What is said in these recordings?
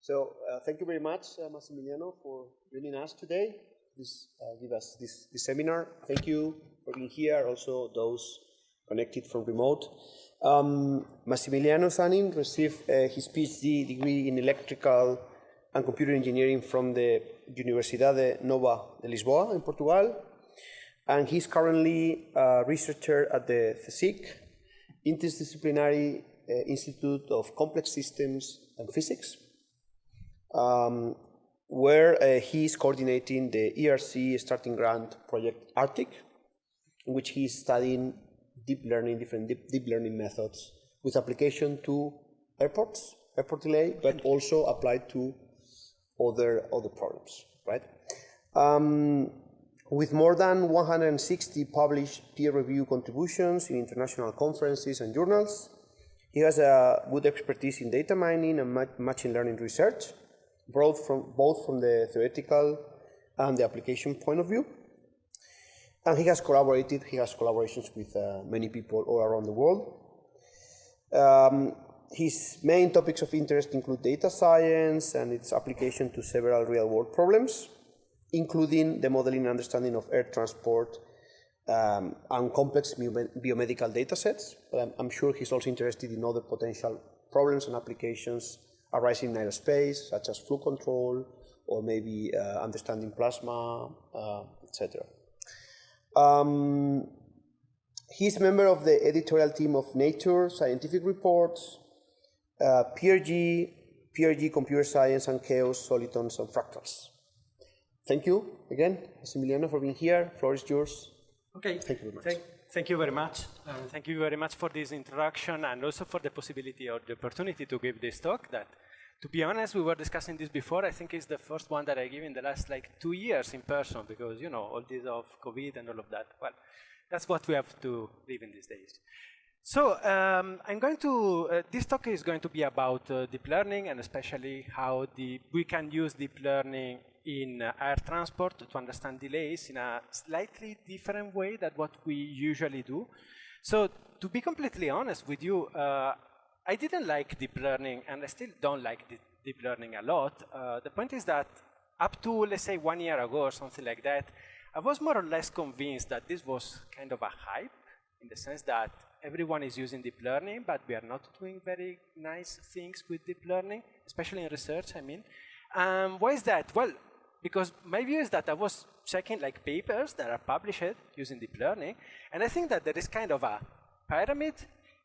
So thank you very much, Massimiliano, for joining us today. Give us this seminar. Thank you for being here. Also, those connected from remote. Massimiliano Zanin received his PhD degree in electrical and computer engineering from the Universidade Nova de Lisboa in Portugal, and he's currently a researcher at the CSIC, Interdisciplinary Institute of Complex Systems and Physics, where he is coordinating the ERC starting grant project Arctic, in which he is studying deep learning, different deep learning methods with application to airport delay, but also applied to other problems, right? With more than 160 published peer-reviewed contributions in international conferences and journals, he has a good expertise in data mining and machine learning research, both from the theoretical and the application point of view. And he has collaborations with many people all around the world. His main topics of interest include data science and its application to several real-world problems, including the modeling and understanding of air transport and complex biomedical data sets. But I'm sure he's also interested in other potential problems and applications arising in aerospace, such as flow control, or maybe understanding plasma, etc. He's a member of the editorial team of Nature Scientific Reports, PhD Computer Science and Chaos, Solitons and Fractals. Thank you again, Massimiliano, for being here. The floor is yours. Okay. Thank you very much. Thank you very much. Thank you very much for this introduction and also for the possibility or the opportunity to give this talk that, to be honest, we were discussing this before. I think it's the first one that I give in the last 2 years in person because, you know, all this of COVID and all of that. Well, that's what we have to live in these days. So this talk is going to be about deep learning and especially how we can use deep learning in air transport to understand delays in a slightly different way than what we usually do. So to be completely honest with you, I didn't like deep learning and I still don't like deep learning a lot. The point is that up to, let's say, 1 year ago or something like that, I was more or less convinced that this was kind of a hype in the sense that everyone is using deep learning, but we are not doing very nice things with deep learning, especially in research, I mean. Why is that? Well, because my view is that I was checking papers that are published using deep learning, and I think that there is kind of a pyramid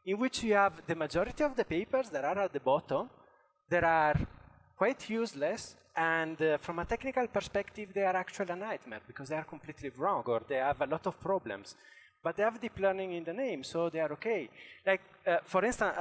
in which you have the majority of the papers that are at the bottom that are quite useless, and from a technical perspective, they are actually a nightmare because they are completely wrong or they have a lot of problems. But they have deep learning in the name, so they are okay. For instance,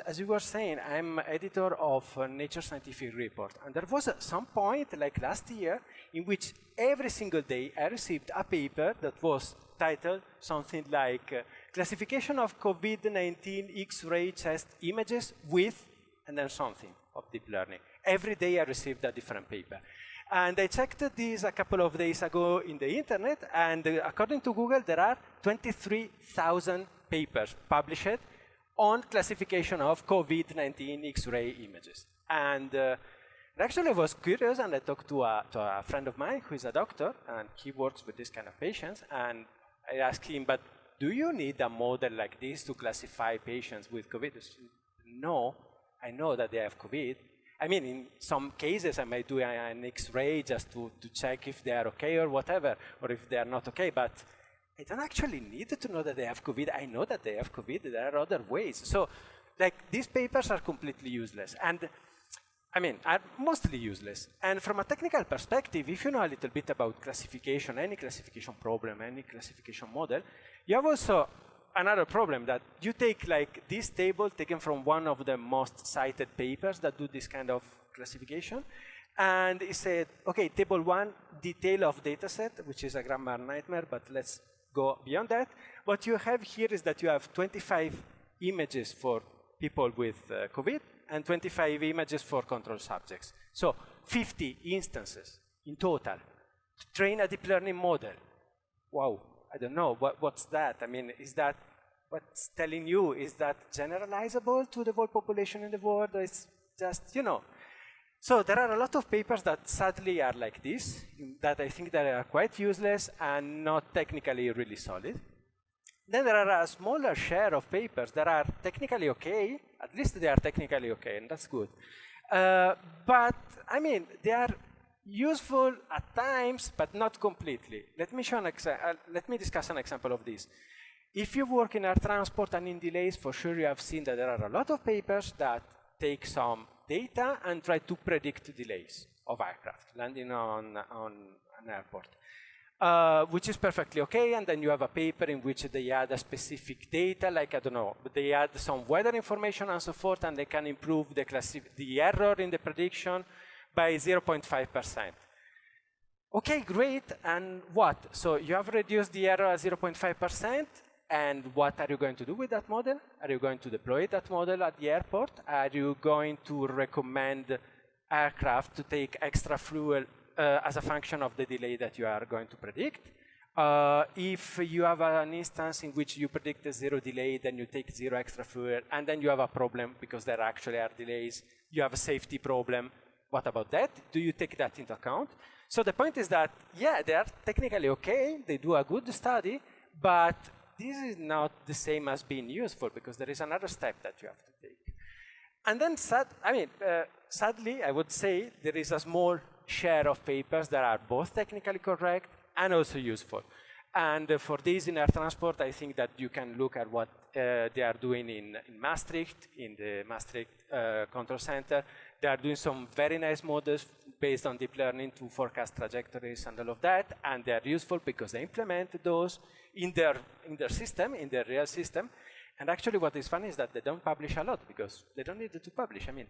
as you were saying, I'm editor of Nature Scientific Report. And there was some point, last year, in which every single day I received a paper that was titled something like Classification of COVID-19 X-ray chest images with, and then something of deep learning. Every day I received a different paper. And I checked this a couple of days ago in the internet, and according to Google, there are 23,000 papers published on classification of COVID-19 X-ray images. And actually I was curious, and I talked to a friend of mine who is a doctor, and he works with this kind of patients, and I asked him, but do you need a model like this to classify patients with COVID? He said, no, I know that they have COVID. I mean, in some cases, I might do an X-ray just to check if they are okay or whatever, or if they are not okay, but I don't actually need to know that they have COVID. I know that they have COVID. There are other ways. So, these papers are completely useless, and I mean, are mostly useless. And from a technical perspective, if you know a little bit about classification, any classification problem, any classification model, you have also another problem that you take this table taken from one of the most cited papers that do this kind of classification, and it said, okay, table 1, detail of data set, which is a grammar nightmare, but let's go beyond that. What you have here is that you have 25 images for people with COVID and 25 images for control subjects. So 50 instances in total to train a deep learning model. Wow. I don't know, what's that? I mean, is that what's telling you? Is that generalizable to the whole population in the world? Or it's just, you know. So there are a lot of papers that sadly are like this, that I think that are quite useless and not technically really solid. Then there are a smaller share of papers that are technically okay, at least they are technically okay, and that's good. But, I mean, they are useful at times, but not completely. Let me discuss an example of this. If you work in air transport and in delays, for sure you have seen that there are a lot of papers that take some data and try to predict delays of aircraft landing on an airport, which is perfectly okay. And then you have a paper in which they add a specific data, like, I don't know, they add some weather information and so forth, and they can improve the error in the prediction by 0.5%. Okay, great, and what? So you have reduced the error at 0.5%, and what are you going to do with that model? Are you going to deploy that model at the airport? Are you going to recommend aircraft to take extra fuel as a function of the delay that you are going to predict? If you have an instance in which you predict a 0 delay, then you take 0 extra fuel, and then you have a problem because there actually are delays. You have a safety problem. What about that? Do you take that into account? So the point is that, yeah, they are technically okay. They do a good study, but this is not the same as being useful because there is another step that you have to take. And then, sadly, I would say there is a small share of papers that are both technically correct and also useful. And for this in air transport, I think that you can look at what they are doing in Maastricht, in the Maastricht Control Center. They are doing some very nice models based on deep learning to forecast trajectories and all of that. And they are useful because they implement those in their system, in their real system. And actually what is funny is that they don't publish a lot because they don't need to publish. I mean,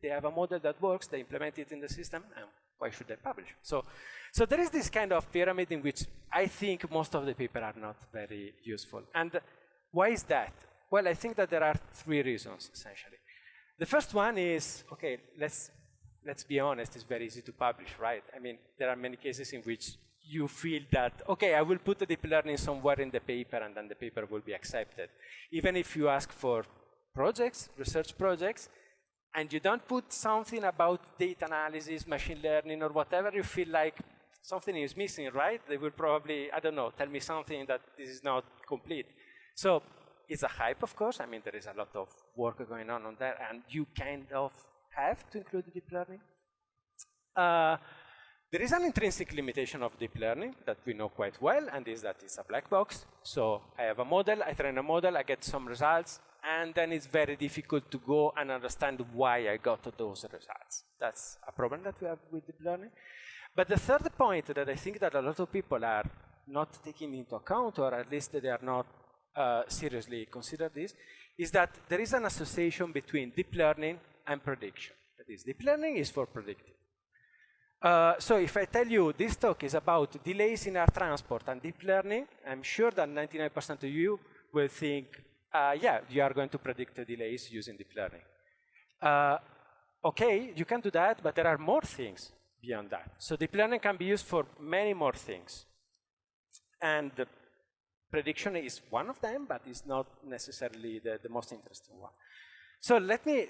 they have a model that works, they implement it in the system, and why should they publish? So there is this kind of pyramid in which I think most of the papers are not very useful. And why is that? Well, I think that there are 3 reasons, essentially. The first one is, okay, let's be honest, it's very easy to publish, right? I mean, there are many cases in which you feel that, okay, I will put the deep learning somewhere in the paper and then the paper will be accepted. Even if you ask for projects, research projects, and you don't put something about data analysis, machine learning, or whatever, you feel like something is missing, right? They will probably, I don't know, tell me something that this is not complete. So it's a hype, of course. I mean, there is a lot of work going on there, and you kind of have to include deep learning. There is an intrinsic limitation of deep learning that we know quite well, and is that it's a black box. So I have a model, I train a model, I get some results, and then it's very difficult to go and understand why I got those results. That's a problem that we have with deep learning. But the third point that I think that a lot of people are not taking into account, or at least they are not seriously consider this, is that there is an association between deep learning and prediction. That is, deep learning is for predicting. So if I tell you this talk is about delays in air transport and deep learning, I'm sure that 99% of you will think, yeah, you are going to predict the delays using deep learning. Okay, you can do that, but there are more things beyond that. So deep learning can be used for many more things. And prediction is one of them, but it's not necessarily the most interesting one. So let me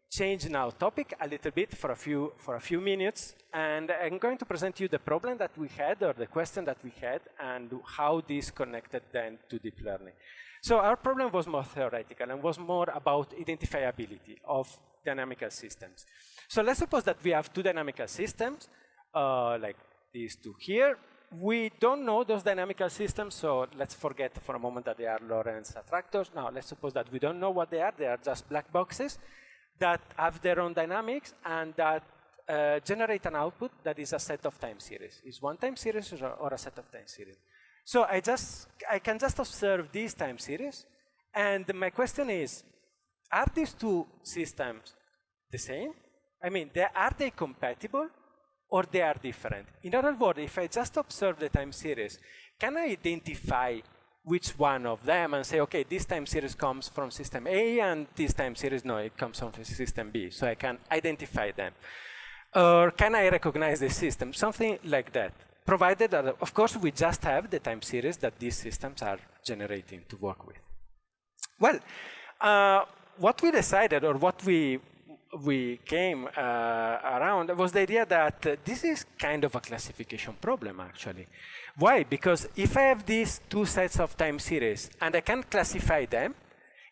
change now topic a little bit for a few minutes, and I'm going to present you the problem that we had, or the question that we had, and how this connected then to deep learning. So our problem was more theoretical and was more about identifiability of dynamical systems. So let's suppose that we have 2 dynamical systems, like these 2 here. We don't know those dynamical systems, so let's forget for a moment that they are Lorentz attractors. Now, let's suppose that we don't know what they are just black boxes that have their own dynamics and that generate an output that is a set of time series. Is one time series or a set of time series? So I can just observe these time series, and my question is, are these 2 systems the same? I mean, are they compatible, or they are different? In other words, if I just observe the time series, can I identify which one of them and say, okay, this time series comes from system A, and this time series, no, it comes from system B, so I can identify them? Or can I recognize the system? Something like that, provided that, of course, we just have the time series that these systems are generating to work with. Well, what we decided, or what we we came around was the idea that this is kind of a classification problem, actually. Why? Because if I have these two sets of time series and I can classify them,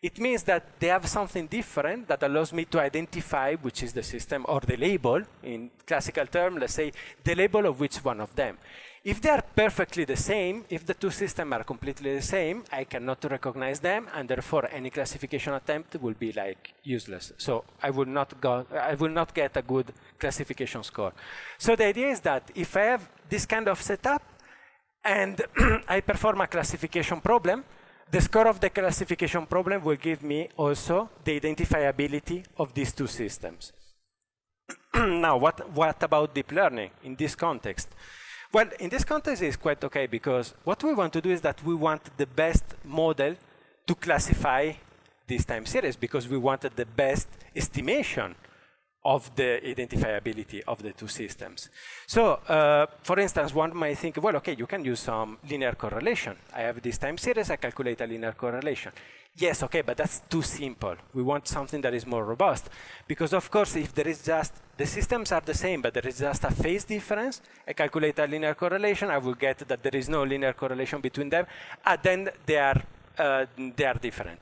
it means that they have something different that allows me to identify which is the system, or the label, in classical term, let's say, the label of which one of them. If they are perfectly the same, if the two systems are completely the same, I cannot recognize them, and therefore any classification attempt will be like useless. So I will not get a good classification score. So the idea is that if I have this kind of setup and I perform a classification problem, the score of the classification problem will give me also the identifiability of these two systems. Now, what about deep learning in this context? Well, in this context, it's quite okay, because what we want to do is that we want the best model to classify this time series, because we wanted the best estimation of the identifiability of the two systems. So, for instance, one might think, well, okay, you can use some linear correlation. I have this time series, I calculate a linear correlation. Yes, okay, but that's too simple. We want something that is more robust. Because, of course, if there is just, the systems are the same, but there is just a phase difference, I calculate a linear correlation, I will get that there is no linear correlation between them, and then they are different.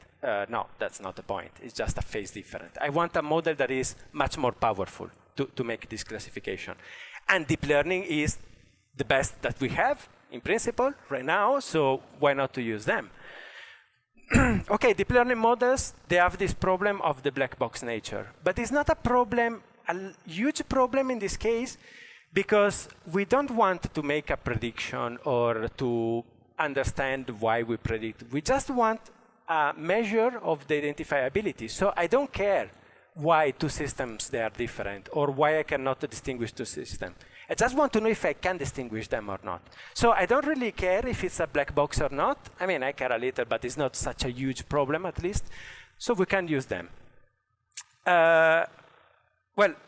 No, that's not the point. It's just a phase different. I want a model that is much more powerful to make this classification. And deep learning is the best that we have, in principle, right now, so why not to use them? Okay, deep learning models, they have this problem of the black box nature. But it's not a problem, a huge problem in this case, because we don't want to make a prediction or to understand why we predict. We just want a measure of the identifiability. So I don't care why two systems they are different, or why I cannot distinguish two systems. I just want to know if I can distinguish them or not. So I don't really care if it's a black box or not. I mean, I care a little, but it's not such a huge problem, at least. So we can use them. Well,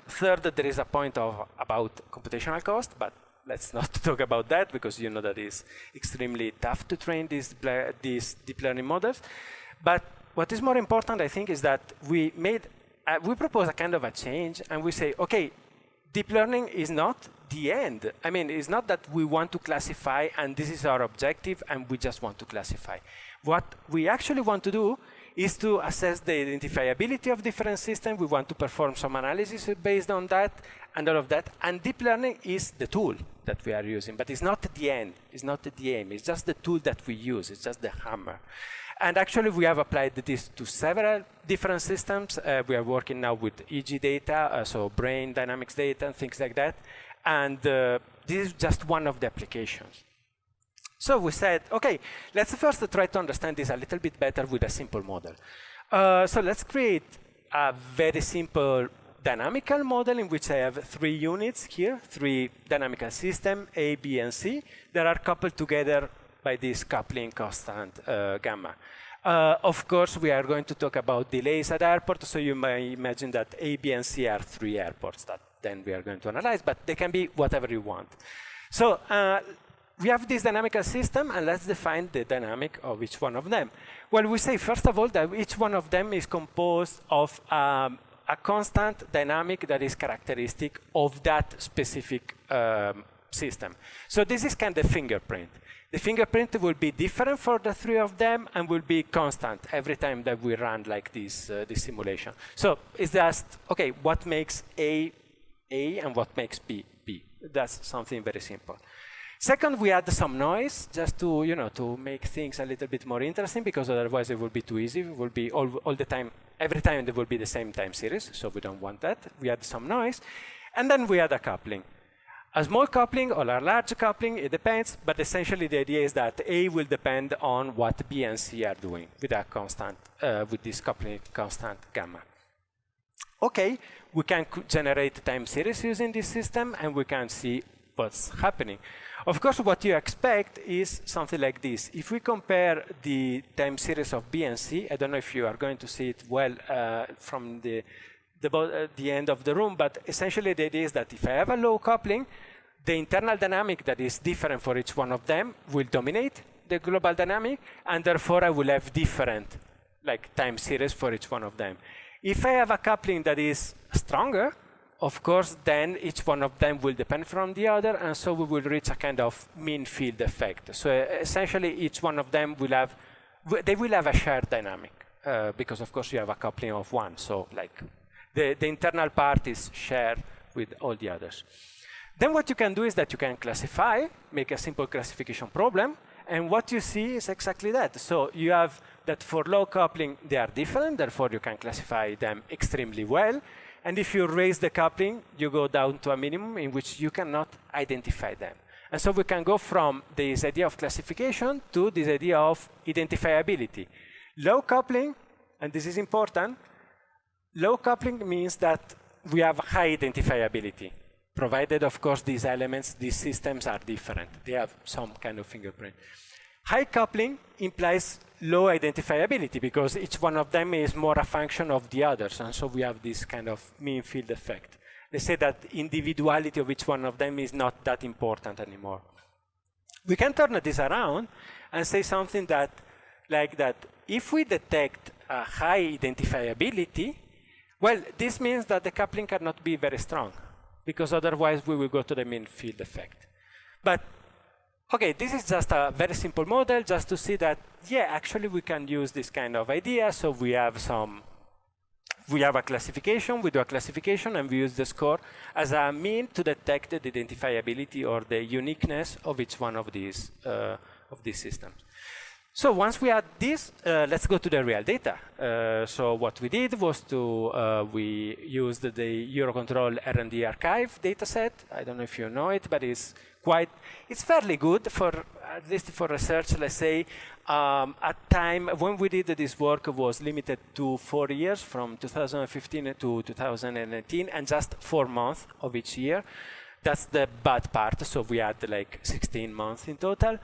third, there is a point about computational cost, but let's not talk about that, because you know that it's extremely tough to train these deep learning models. But what is more important, I think, is that we propose a kind of a change, and we say, okay, deep learning is not the end. I mean, it's not that we want to classify, and this is our objective, and we just want to classify. What we actually want to do is to assess the identifiability of different systems. We want to perform some analysis based on that, and all of that. And deep learning is the tool that we are using, but it's not the end. It's not the aim. It's just the tool that we use. It's just the hammer. And actually, we have applied this to several different systems. We are working now with EEG data, so brain dynamics data, and things like that. And this is just one of the applications. So we said, OK, let's first try to understand this a little bit better with a simple model. So let's create a very simple dynamical model in which I have 3 units here, 3 dynamical systems, A, B, and C, that are coupled together by this coupling constant gamma. Of course, we are going to talk about delays at airports, so you may imagine that A, B, and C are 3 airports that then we are going to analyze, but they can be whatever you want. So we have this dynamical system, and let's define the dynamic of each one of them. Well, we say, first of all, that each one of them is composed of a constant dynamic that is characteristic of that specific system. So this is kind of fingerprint. The fingerprint will be different for the 3 of them and will be constant every time that we run like this simulation. So it's just, OK, what makes A, and what makes B, B. That's something very simple. Second, we add some noise just to, to make things a little bit more interesting, because otherwise it will be too easy. It will be all the time, every time there will be the same time series, so we don't want that. We add some noise. And then we add a coupling. A small coupling or a large coupling, it depends, but essentially the idea is that A will depend on what B and C are doing with a constant, with this coupling constant gamma. OK, we can generate time series using this system, and we can see what's happening. Of course, what you expect is something like this. If we compare the time series of B and C, I don't know if you are going to see it well from the end of the room, but essentially the idea is that if I have a low coupling, the internal dynamic that is different for each one of them will dominate the global dynamic, and therefore I will have different time series for each one of them. If I have a coupling that is stronger, of course, then each one of them will depend from the other, and so we will reach a kind of mean field effect. So essentially, each one of them will have, they will have a shared dynamic, because of course you have a coupling of one. So like the internal part is shared with all the others. Then what you can do is that you can classify, make a simple classification problem, and what you see is exactly that. So you have that for low coupling, they are different, therefore you can classify them extremely well. And if you raise the coupling, you go down to a minimum in which you cannot identify them. And so we can go from this idea of classification to this idea of identifiability. Low coupling, and this is important, low coupling means that we have high identifiability, provided, of course, these elements, these systems are different. They have some kind of fingerprint. High coupling implies low identifiability because each one of them is more a function of the others, and so we have this kind of mean field effect. They say that individuality of each one of them is not that important anymore. We can turn this around and say something that, like that, if we detect a high identifiability, well, this means that the coupling cannot be very strong, because otherwise we will go to the mean field effect. But okay, this is just a very simple model just to see that, yeah, actually we can use this kind of idea. So we have a classification, we do a classification, and we use the score as a mean to detect the identifiability or the uniqueness of each one of these systems. So once we had this, let's go to the real data. So what we did was we used the Eurocontrol R&D archive dataset. I don't know if you know it, but it's fairly good for, at least for research, let's say. At time, when we did this work was limited to 4 years, from 2015 to 2018, and just 4 months of each year. That's the bad part, so we had like 16 months in total.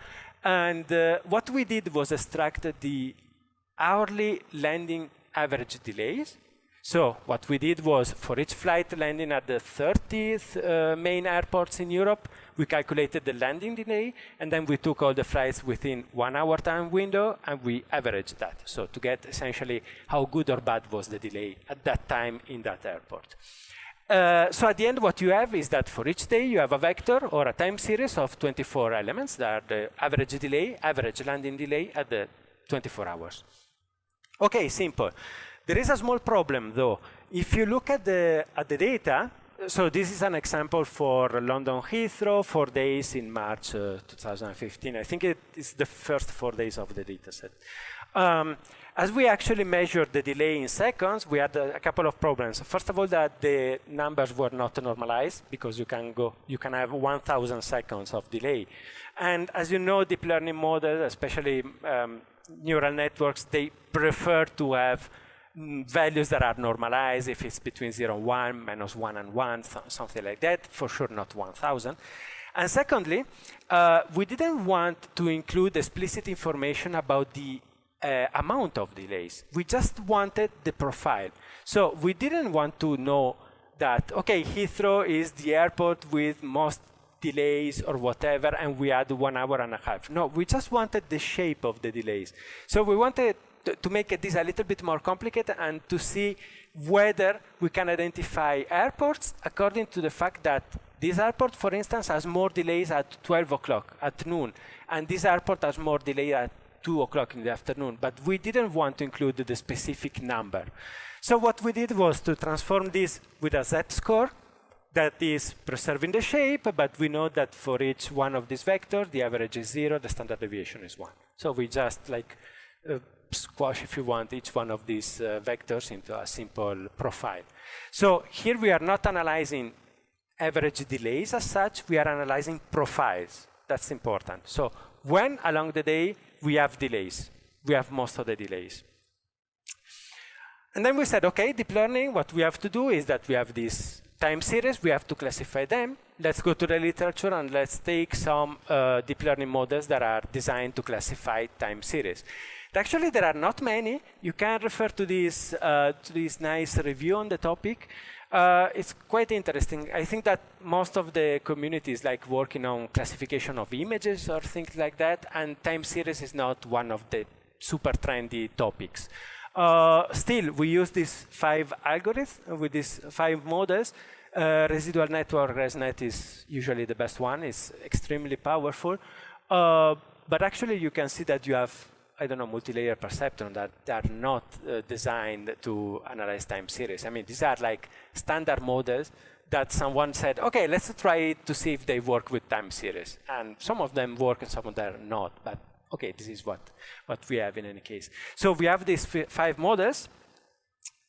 And what we did was extract the hourly landing average delays. So what we did was, for each flight landing at the 30th main airports in Europe, we calculated the landing delay, and then we took all the flights within 1 hour time window, and we averaged that. So to get essentially how good or bad was the delay at that time in that airport. So at the end, what you have is that for each day, you have a vector or a time series of 24 elements that are the average delay, average landing delay at the 24 hours. Okay, simple. There is a small problem, though. If you look at the data, so this is an example for London Heathrow, 4 days in March 2015. I think it is the first 4 days of the data set. As we actually measured the delay in seconds, we had a couple of problems. First of all, that the numbers were not normalized, because you can have 1,000 seconds of delay. And as you know, deep learning models, especially neural networks, they prefer to have values that are normalized. If it's between 0 and 1, minus 1 and 1, something like that, for sure not 1,000. And secondly, we didn't want to include explicit information about the amount of delays. We just wanted the profile. So we didn't want to know that, okay, Heathrow is the airport with most delays or whatever, and we had 1 hour and a half. No, we just wanted the shape of the delays. So we wanted to make this a little bit more complicated and to see whether we can identify airports according to the fact that this airport, for instance, has more delays at 12 o'clock at noon, and this airport has more delay at 2 o'clock in the afternoon, but we didn't want to include the specific number. So what we did was to transform this with a z-score that is preserving the shape, but we know that for each one of these vectors, the average is 0, the standard deviation is 1. So we just like squash, if you want, each one of these vectors into a simple profile. So here we are not analyzing average delays as such, we are analyzing profiles. That's important. So when along the day we have delays, we have most of the delays. And then we said, okay, deep learning, what we have to do is that we have this time series, we have to classify them. Let's go to the literature and let's take some deep learning models that are designed to classify time series. Actually, there are not many. You can refer to this nice review on the topic. It's quite interesting. I think that most of the communities like working on classification of images or things like that, and time series is not one of the super trendy topics. Still, we use these 5 algorithms with these 5 models. Residual network ResNet is usually the best one. It's extremely powerful. But actually, you can see that you have, I don't know, multi-layer perceptron that they are not designed to analyze time series. I mean, these are like standard models that someone said, OK, let's try it to see if they work with time series. And some of them work and some of them are not. But OK, this is what we have in any case. So we have these 5 models.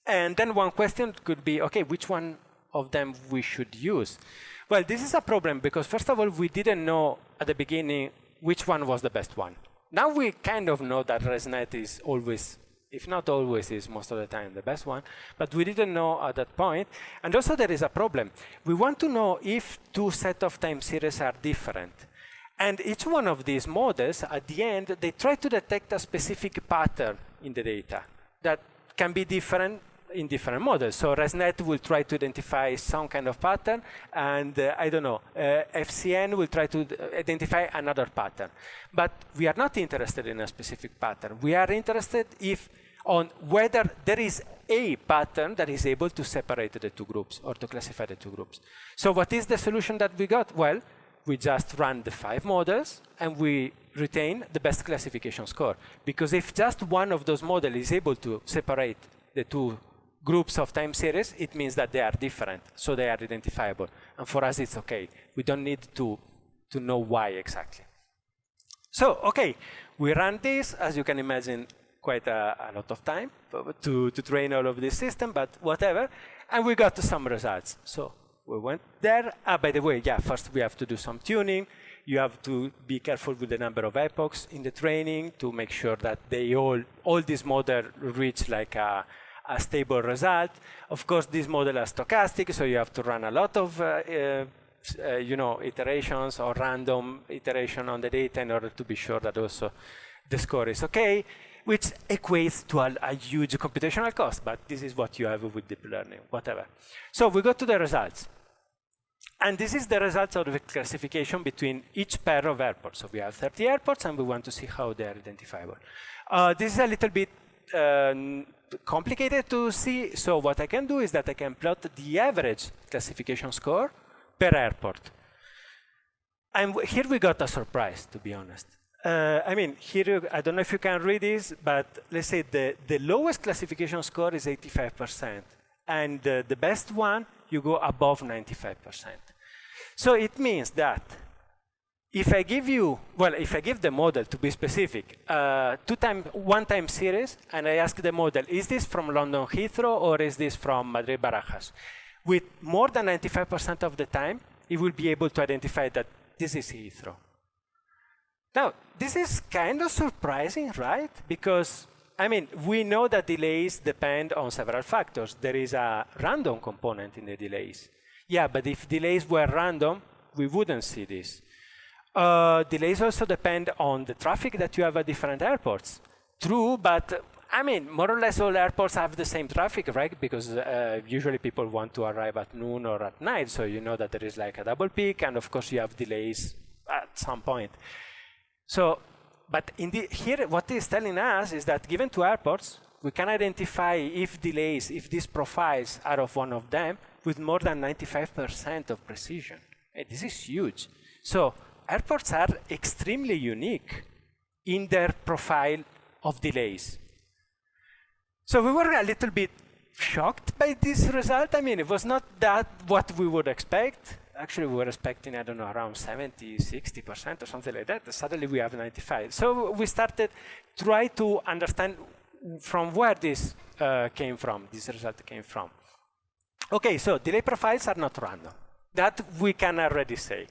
And then one question could be, OK, which one of them we should use? Well, this is a problem because, first of all, we didn't know at the beginning which one was the best one. Now we kind of know that ResNet is always, if not always, is most of the time the best one. But we didn't know at that point. And also there is a problem. We want to know if 2 sets of time series are different. And each one of these models, at the end, they try to detect a specific pattern in the data that can be different in different models. So ResNet will try to identify some kind of pattern, and I don't know, FCN will try to identify another pattern. But we are not interested in a specific pattern. We are interested on whether there is a pattern that is able to separate the 2 groups or to classify the 2 groups. So what is the solution that we got? Well, we just run the 5 models, and we retain the best classification score. Because if just one of those models is able to separate the 2 groups of time series, it means that they are different, so they are identifiable. And for us, it's OK. We don't need to know why exactly. So OK, we ran this, as you can imagine, quite a lot of time to train all of this system, but whatever. And we got some results. So we went there. By the way, yeah, first we have to do some tuning. You have to be careful with the number of epochs in the training to make sure that they all these models reach like a stable result. Of course, this model is stochastic, so you have to run a lot of iterations or random iteration on the data in order to be sure that also the score is OK, which equates to a huge computational cost. But this is what you have with deep learning, whatever. So we go to the results. And this is the results of the classification between each pair of airports. So we have 30 airports, and we want to see how they are identifiable. This is a little bit complicated to see. So what I can do is that I can plot the average classification score per airport. And here we got a surprise, to be honest. I mean, here, I don't know if you can read this, but let's say the lowest classification score is 85%. And the best one, you go above 95%. So it means that if I give you, well, if I give the model, to be specific, one time series, and I ask the model, is this from London Heathrow or is this from Madrid Barajas? With more than 95% of the time, it will be able to identify that this is Heathrow. Now, this is kind of surprising, right? Because, I mean, we know that delays depend on several factors. There is a random component in the delays. Yeah, but if delays were random, we wouldn't see this. Delays also depend on the traffic that you have at different airports. True, but I mean, more or less all airports have the same traffic, right? Because usually people want to arrive at noon or at night, so you know that there is like a double peak, and of course you have delays at some point. So, but here what it's telling us is that given 2 airports, we can identify if delays, if these profiles are of one of them, with more than 95% of precision. This is huge. So airports are extremely unique in their profile of delays. So we were a little bit shocked by this result. I mean, it was not that what we would expect. Actually, we were expecting, I don't know, around 70, 60% or something like that. Suddenly we have 95. So we started try to understand from where this came from, this result came from. OK, so delay profiles are not random. That we can already say.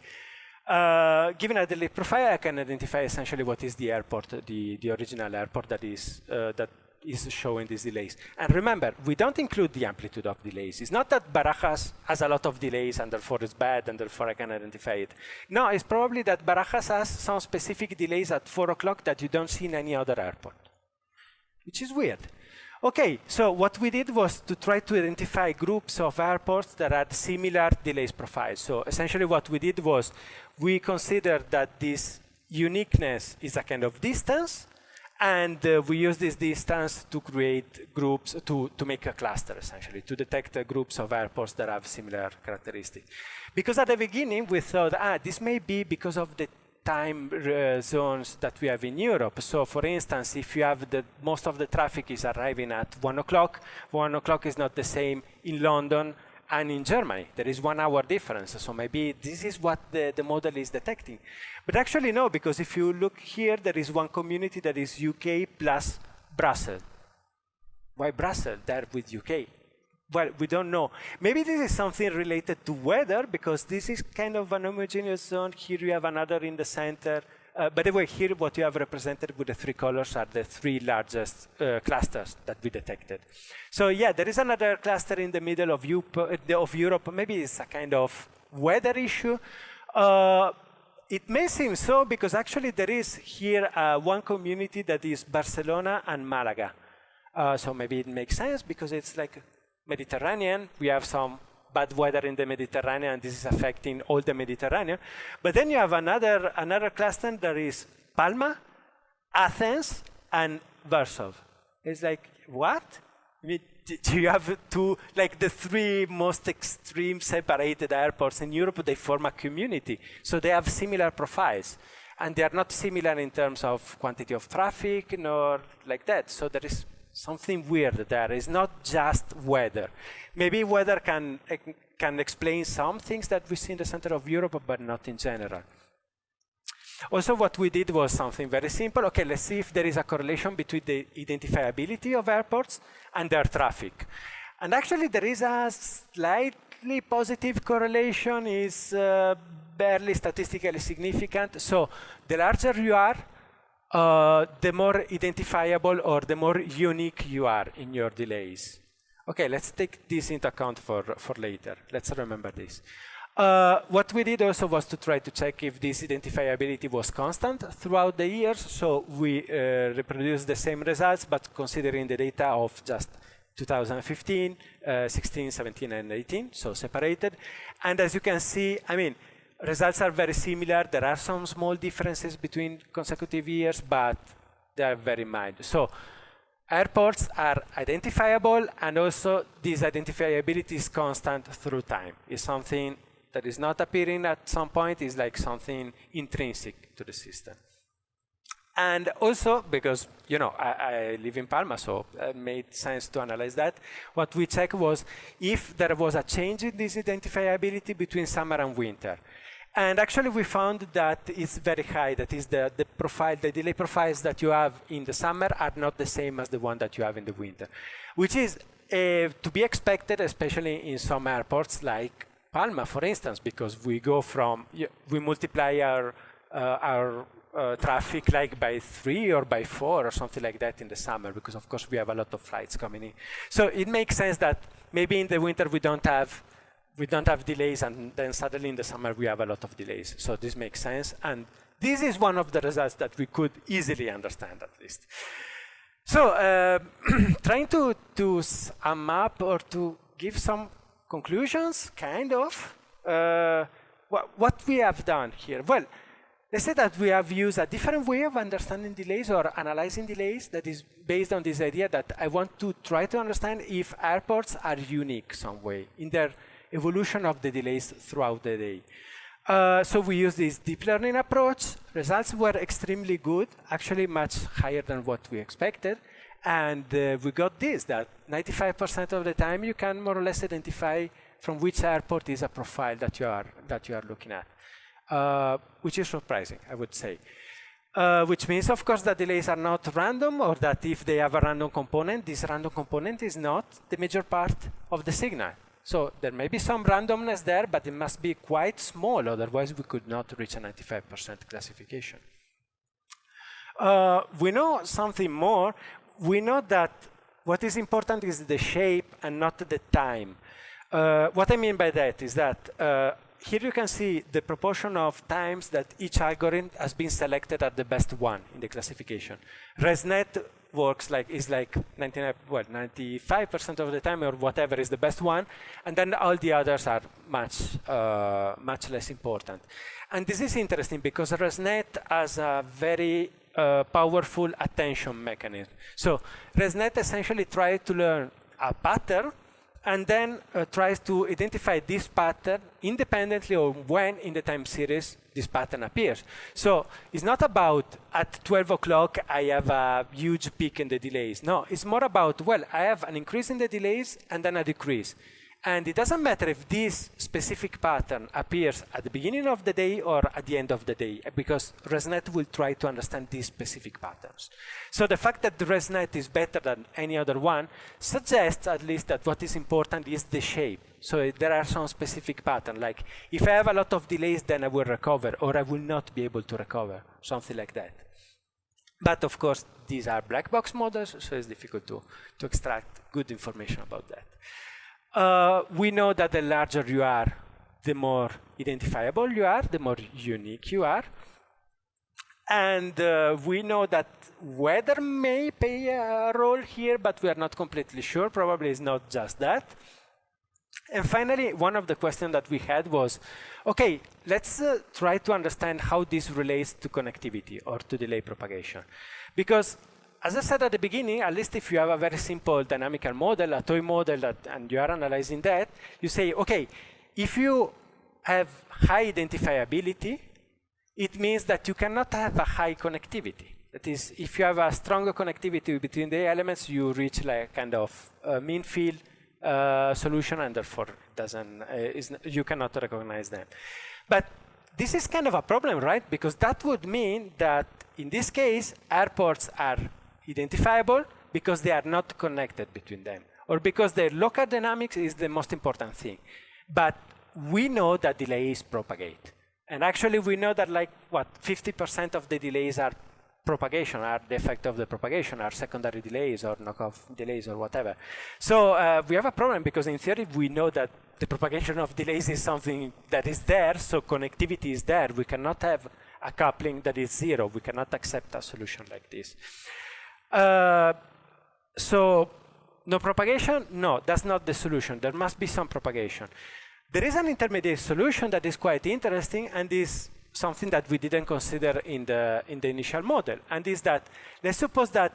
Given a delay profile, I can identify essentially what is the airport, the original airport that is showing these delays. And remember, we don't include the amplitude of delays. It's not that Barajas has a lot of delays and therefore it's bad and therefore I can identify it. No, it's probably that Barajas has some specific delays at 4 o'clock that you don't see in any other airport, which is weird. OK, so what we did was to try to identify groups of airports that had similar delays profiles. So essentially what we did was we considered that this uniqueness is a kind of distance, And we use this distance to create groups, to make a cluster, essentially, to detect groups of airports that have similar characteristics. Because at the beginning, we thought, this may be because of the time zones that we have in Europe. So, for instance, if you have most of the traffic is arriving at 1 o'clock, 1 o'clock is not the same in London and in Germany. There is 1 hour difference. So maybe this is what the model is detecting. But actually no, because if you look here, there is one community that is UK plus Brussels. Why Brussels there with UK? Well, we don't know. Maybe this is something related to weather, because this is kind of an homogeneous zone. Here you have another in the center. By the way, here what you have represented with the 3 colors are the 3 largest clusters that we detected. So yeah, there is another cluster in the middle of Europe. Maybe it's a kind of weather issue. It may seem so, because actually there is here one community that is Barcelona and Malaga. So maybe it makes sense, because it's like Mediterranean. We have some bad weather in the Mediterranean, and this is affecting all the Mediterranean. But then you have another cluster that is Palma, Athens, and Warsaw. It's like, what? I mean, do you have like the 3 most extreme separated airports in Europe? They form a community. So they have similar profiles. And they are not similar in terms of quantity of traffic, nor like that. So there is something weird there. It's not just weather. Maybe weather can explain some things that we see in the center of Europe, but not in general. Also, what we did was something very simple. Okay, let's see if there is a correlation between the identifiability of airports and their traffic. And actually, there is a slightly positive correlation. Is barely statistically significant. So the larger you are, the more identifiable or the more unique you are in your delays. Okay, let's take this into account for later. Let's remember this. What we did also was to try to check if this identifiability was constant throughout the years. So we reproduced the same results, but considering the data of just 2015, 16, 17, and 18, so separated. And as you can see, I mean, results are very similar. There are some small differences between consecutive years, but they are very mild. So airports are identifiable, and also this identifiability is constant through time. It's something that is not appearing at some point. It's like something intrinsic to the system. And also, because I live in Palma, so it made sense to analyze that. What we checked was if there was a change in this identifiability between summer and winter. And actually, we found that it's very high. That is, the delay profiles that you have in the summer are not the same as the one that you have in the winter, which is to be expected, especially in some airports like Palma, for instance, because we multiply our traffic like by 3 or by 4 or something like that in the summer, because of course we have a lot of flights coming in. So it makes sense that maybe in the winter we don't have delays, and then suddenly in the summer we have a lot of delays. So this makes sense, and this is one of the results that we could easily understand, at least. So trying to sum up or to give some conclusions, kind of, what we have done here. Well, let's say that we have used a different way of understanding delays or analyzing delays that is based on this idea that I want to try to understand if airports are unique some way in their evolution of the delays throughout the day. So we used this deep learning approach. Results were extremely good, actually much higher than what we expected. And we got this, that 95% of the time you can more or less identify from which airport is a profile that you are looking at. Which is surprising, I would say. Which means, of course, that delays are not random, or that if they have a random component, this random component is not the major part of the signal. So there may be some randomness there, but it must be quite small, otherwise we could not reach a 95% classification. We know something more. We know that what is important is the shape and not the time. What I mean by that is that here you can see the proportion of times that each algorithm has been selected as the best one in the classification. ResNet works is like 95% of the time, or whatever is the best one, and then all the others are much less important. And this is interesting because ResNet has a very powerful attention mechanism. So ResNet essentially tries to learn a pattern and then tries to identify this pattern independently of when in the time series this pattern appears. So it's not about at 12 o'clock I have a huge peak in the delays. No, it's more about, well, I have an increase in the delays and then a decrease. And it doesn't matter if this specific pattern appears at the beginning of the day or at the end of the day, because ResNet will try to understand these specific patterns. So the fact that the ResNet is better than any other one suggests at least that what is important is the shape. So there are some specific patterns, like if I have a lot of delays, then I will recover, or I will not be able to recover, something like that. But of course, these are black box models, so it's difficult to extract good information about that. We know that the larger you are, the more identifiable you are, the more unique you are. And we know that weather may play a role here, but we are not completely sure. Probably it's not just that. And finally, one of the questions that we had was, okay, let's try to understand how this relates to connectivity or to delay propagation. Because as I said at the beginning, at least if you have a very simple dynamical model, a toy model, and you are analyzing that, you say, okay, if you have high identifiability, it means that you cannot have a high connectivity. That is, if you have a stronger connectivity between the elements, you reach like kind of mean field solution, and therefore you cannot recognize them. But this is kind of a problem, right? Because that would mean that in this case, airports are identifiable because they are not connected between them, or because their local dynamics is the most important thing. But we know that delays propagate. And actually we know that like, 50% of the delays are propagation, are the effect of the propagation, are secondary delays or knockoff delays or whatever. So we have a problem because in theory we know that the propagation of delays is something that is there, so connectivity is there. We cannot have a coupling that is zero. We cannot accept a solution like this. So no propagation? No, that's not the solution. There must be some propagation. There is an intermediate solution that is quite interesting and is something that we didn't consider in the initial model. And is that, let's suppose that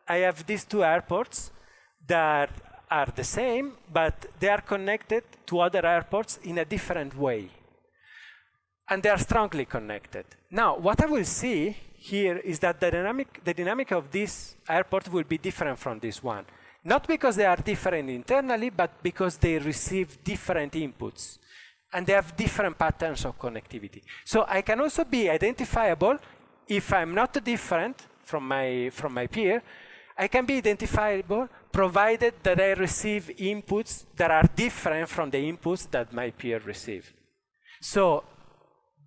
I have these two airports that are the same, but they are connected to other airports in a different way. And they are strongly connected. Now, what I will see here is that the dynamic of this airport will be different from this one. Not because they are different internally, but because they receive different inputs. And they have different patterns of connectivity. So I can also be identifiable if I'm not different from my peer. I can be identifiable provided that I receive inputs that are different from the inputs that my peer receive. So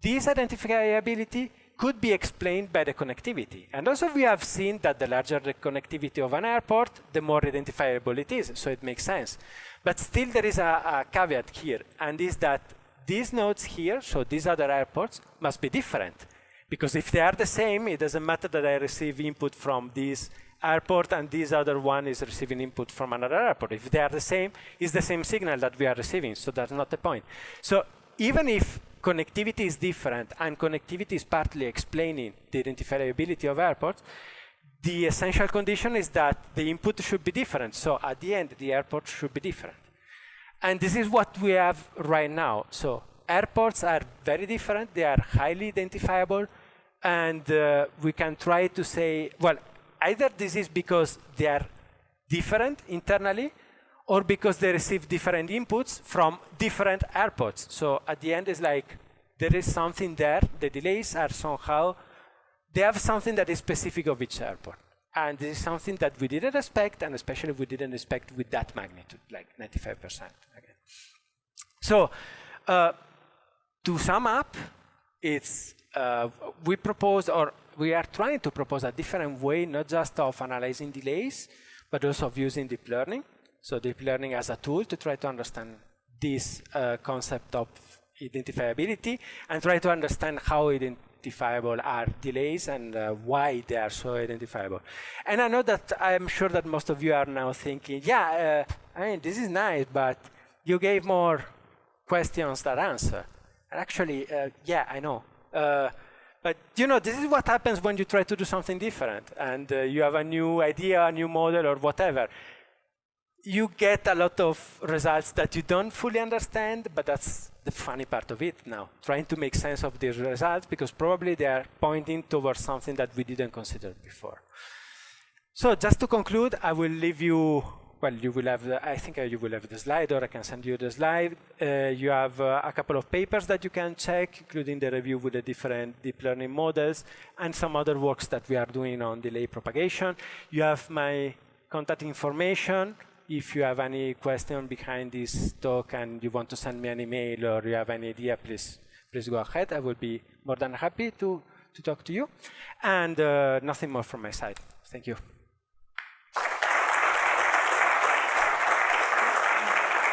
this identifiability could be explained by the connectivity. And also we have seen that the larger the connectivity of an airport, the more identifiable it is, so it makes sense. But still there is a caveat here, and is that these nodes here, so these other airports, must be different. Because if they are the same, it doesn't matter that I receive input from this airport and this other one is receiving input from another airport. If they are the same, it's the same signal that we are receiving, so that's not the point. So even if connectivity is different and connectivity is partly explaining the identifiability of airports, the essential condition is that the input should be different. So at the end, the airport should be different. And this is what we have right now. So airports are very different. They are highly identifiable. And we can try to say, well, either this is because they are different internally, or because they receive different inputs from different airports. So at the end, it's like there is something there. The delays are somehow, they have something that is specific of each airport. And this is something that we didn't expect, and especially we didn't expect with that magnitude, like 95% again. So to sum up, it's we propose, or we are trying to propose a different way, not just of analyzing delays, but also of using deep learning. So deep learning as a tool to try to understand this concept of identifiability and try to understand how identifiable are delays and why they are so identifiable. And I know that I'm sure that most of you are now thinking, yeah, I mean, this is nice, but you gave more questions than answer. And actually, yeah, I know. But this is what happens when you try to do something different and you have a new idea, a new model or whatever. You get a lot of results that you don't fully understand, but that's the funny part of it now, trying to make sense of these results because probably they are pointing towards something that we didn't consider before. So just to conclude, I will leave you, well, you will have, I think you will have the slide, or I can send you the slide. You have a couple of papers that you can check, including the review with the different deep learning models and some other works that we are doing on delay propagation. You have my contact information. If you have any question behind this talk and you want to send me an email or you have any idea, please go ahead. I will be more than happy to talk to you. And nothing more from my side. Thank you.